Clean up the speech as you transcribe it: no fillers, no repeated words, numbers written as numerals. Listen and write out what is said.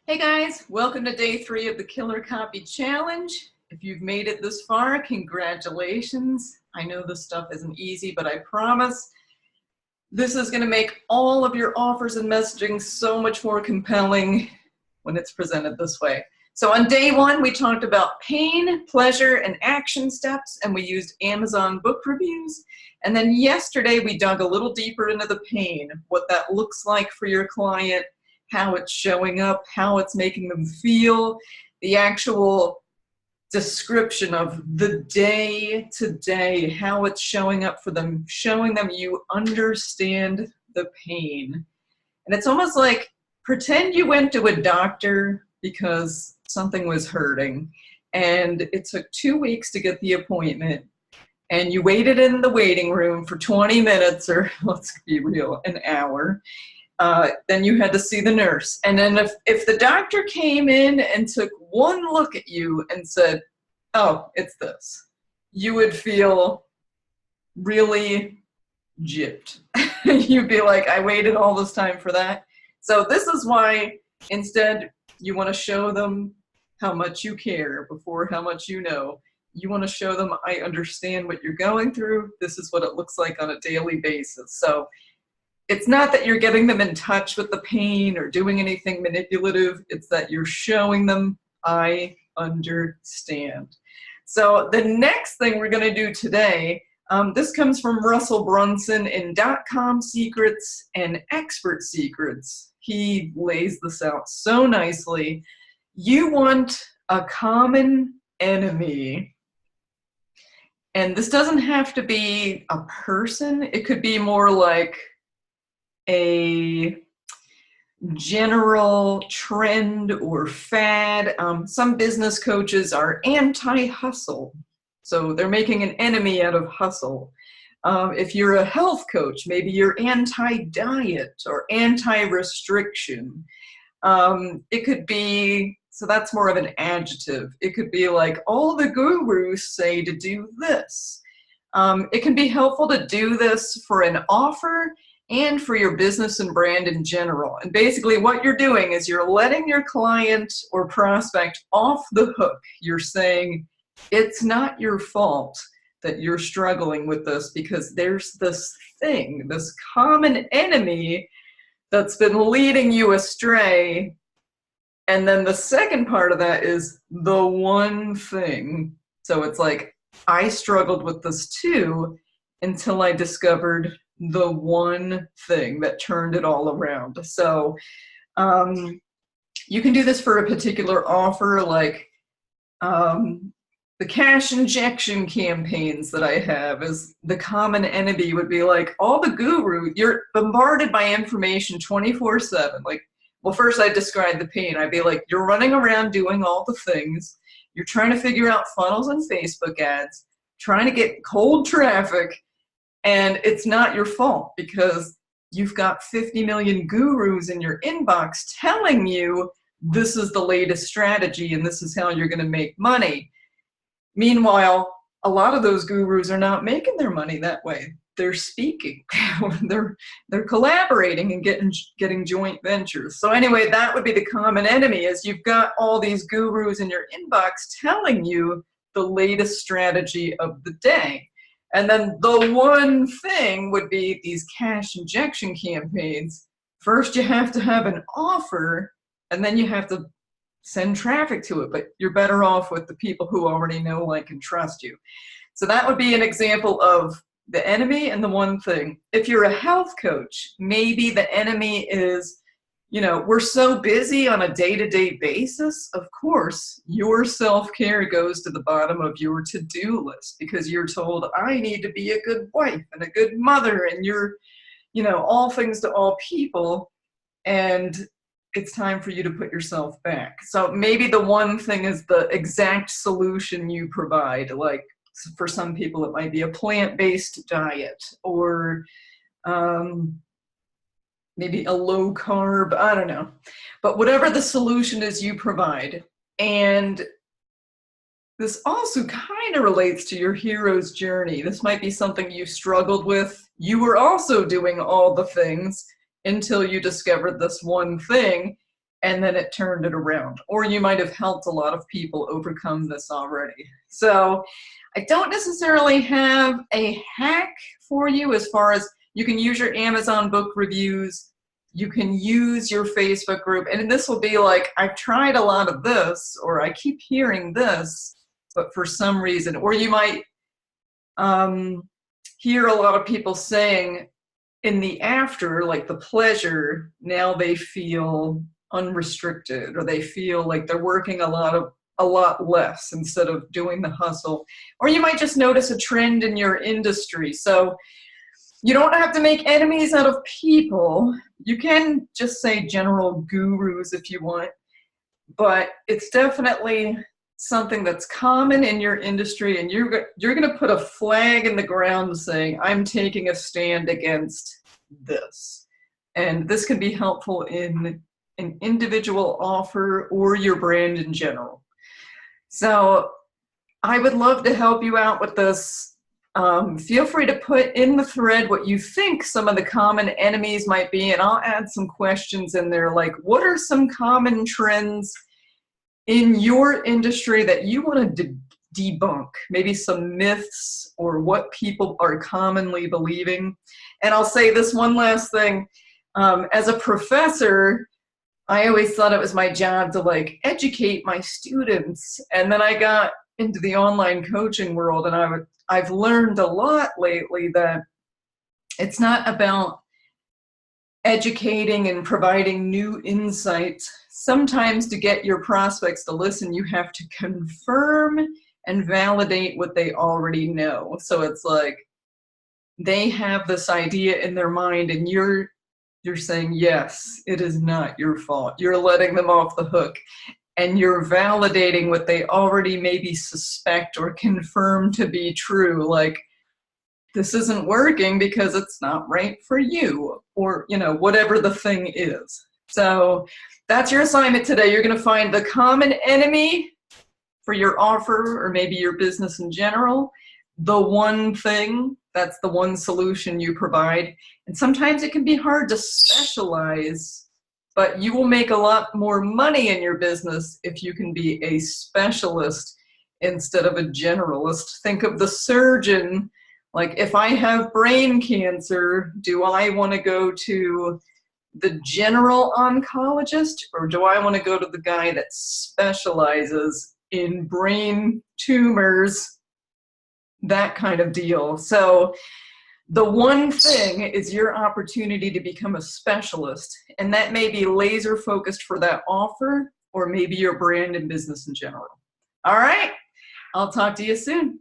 Hey guys, welcome to day 3 of the Killer Copy Challenge. If you've made it this far, congratulations. I know this stuff isn't easy, but I promise this is going to make all of your offers and messaging so much more compelling when it's presented this way. So on day 1, we talked about pain, pleasure, and action steps, and we used Amazon book reviews. And then yesterday, we dug a little deeper into the pain, what that looks like for your client, how it's showing up, how it's making them feel, the actual description of the day to day, how it's showing up for them, showing them you understand the pain. And it's almost like pretend you went to a doctor because something was hurting and it took 2 weeks to get the appointment and you waited in the waiting room for 20 minutes or let's be real, an hour. Then you had to see the nurse. And then if the doctor came in and took one look at you and said, oh, it's this, you would feel really gypped. You'd be like, I waited all this time for that. So this is why instead you want to show them how much you care before how much you know. You want to show them, I understand what you're going through. This is what it looks like on a daily basis. So it's not that you're getting them in touch with the pain or doing anything manipulative. It's that you're showing them, I understand. So the next thing we're going to do today, this comes from Russell Brunson in .com Secrets and Expert Secrets. He lays this out so nicely. You want a common enemy. And this doesn't have to be a person. It could be more like a general trend or fad. Some business coaches are anti-hustle, so they're making an enemy out of hustle. If you're a health coach, maybe you're anti-diet or anti-restriction. It could be, so that's more of an adjective. It could be like, all the gurus say to do this. It can be helpful to do this for an offer and for your business and brand in general. And basically what you're doing is you're letting your client or prospect off the hook. You're saying, it's not your fault that you're struggling with this because there's this thing, this common enemy that's been leading you astray. And then the second part of that is the one thing. So it's like, I struggled with this too until I discovered the one thing that turned it all around. So you can do this for a particular offer, like the cash injection campaigns that I have is the common enemy would be like all the guru, you're bombarded by information 24/7. Like, well, first I describe the pain. I'd be like, you're running around doing all the things. You're trying to figure out funnels and Facebook ads, trying to get cold traffic. And it's not your fault because you've got 50 million gurus in your inbox telling you this is the latest strategy and this is how you're going to make money. Meanwhile, a lot of those gurus are not making their money that way. They're speaking, they're collaborating and getting joint ventures. So anyway, that would be the common enemy, is you've got all these gurus in your inbox telling you the latest strategy of the day. And then the one thing would be these cash injection campaigns. First, you have to have an offer, and then you have to send traffic to it. But you're better off with the people who already know, like, and trust you. So that would be an example of the enemy and the one thing. If you're a health coach, maybe the enemy is, you know, we're so busy on a day-to-day basis. Of course, your self-care goes to the bottom of your to-do list because you're told, I need to be a good wife and a good mother, and you're, you know, all things to all people, and it's time for you to put yourself back. So maybe the one thing is the exact solution you provide. Like for some people, it might be a plant-based diet or maybe a low carb, I don't know. But whatever the solution is you provide. And this also kind of relates to your hero's journey. This might be something you struggled with. You were also doing all the things until you discovered this one thing. and then it turned it around. Or you might have helped a lot of people overcome this already. So I don't necessarily have a hack for you as far as you can use your Amazon book reviews, you can use your Facebook group, and this will be like, I've tried a lot of this, or I keep hearing this, but for some reason, or you might hear a lot of people saying in the after, like the pleasure, now they feel unrestricted, or they feel like they're working a lot less instead of doing the hustle. Or you might just notice a trend in your industry. So you don't have to make enemies out of people. You can just say general gurus if you want, but it's definitely something that's common in your industry, and you're going to put a flag in the ground saying, I'm taking a stand against this. And this can be helpful in an individual offer or your brand in general. So I would love to help you out with this. Feel free to put in the thread what you think some of the common enemies might be, and I'll add some questions in there, like what are some common trends in your industry that you want to debunk, maybe some myths or what people are commonly believing. And I'll say this one last thing. As a professor, I always thought it was my job to like educate my students. And then I got into the online coaching world, and I've learned a lot lately that it's not about educating and providing new insights. Sometimes to get your prospects to listen, you have to confirm and validate what they already know. So it's like they have this idea in their mind, and you're saying, yes, it is not your fault. You're letting them off the hook, and you're validating what they already maybe suspect or confirm to be true. Like, this isn't working because it's not right for you, or, you know, whatever the thing is. So that's your assignment today. You're going to find the common enemy for your offer, or maybe your business in general, the one thing, that's the one solution you provide. And sometimes it can be hard to specialize, but you will make a lot more money in your business if you can be a specialist instead of a generalist. Think of the surgeon. Like, if I have brain cancer, do I want to go to the general oncologist, or do I want to go to the guy that specializes in brain tumors, that kind of deal? So the one thing is your opportunity to become a specialist, and that may be laser focused for that offer, or maybe your brand and business in general. All right, I'll talk to you soon.